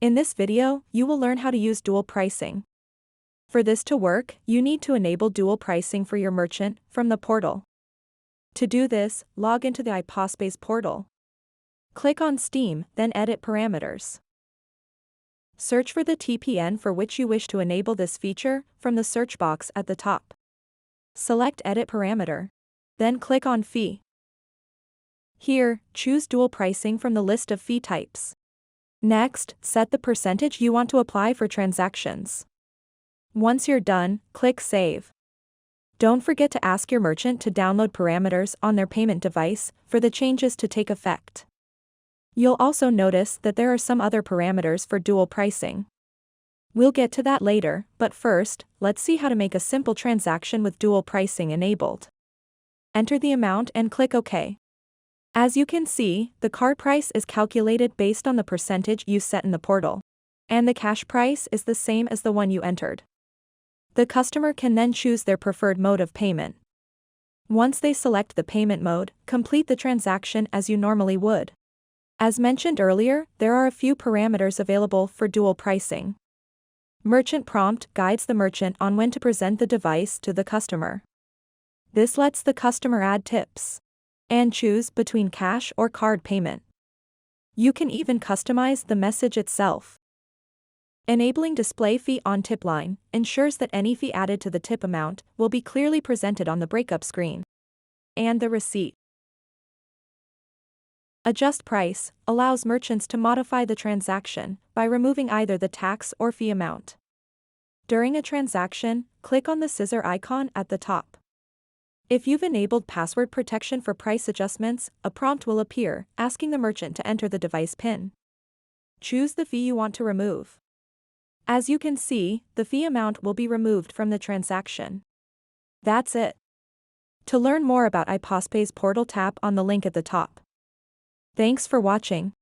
In this video, you will learn how to use dual pricing. For this to work, you need to enable dual pricing for your merchant from the portal. To do this, log into the iPOSpays portal. Click on Steam, then Edit Parameters. Search for the TPN for which you wish to enable this feature from the search box at the top. Select Edit Parameter. Then click on Fee. Here, choose dual pricing from the list of fee types. Next, set the percentage you want to apply for transactions. Once you're done, click Save. Don't forget to ask your merchant to download parameters on their payment device for the changes to take effect. You'll also notice that there are some other parameters for dual pricing. We'll get to that later, but first, let's see how to make a simple transaction with dual pricing enabled. Enter the amount and click OK. As you can see, the card price is calculated based on the percentage you set in the portal, and the cash price is the same as the one you entered. The customer can then choose their preferred mode of payment. Once they select the payment mode, complete the transaction as you normally would. As mentioned earlier, there are a few parameters available for dual pricing. Merchant prompt guides the merchant on when to present the device to the customer. This lets the customer add tips and choose between cash or card payment. You can even customize the message itself. Enabling display fee on tip line ensures that any fee added to the tip amount will be clearly presented on the breakup screen and the receipt. Adjust price allows merchants to modify the transaction by removing either the tax or fee amount. During a transaction, click on the scissor icon at the top. If you've enabled password protection for price adjustments, a prompt will appear asking the merchant to enter the device PIN. Choose the fee you want to remove. As you can see, the fee amount will be removed from the transaction. That's it. To learn more about iPOSpays portal, tap on the link at the top. Thanks for watching.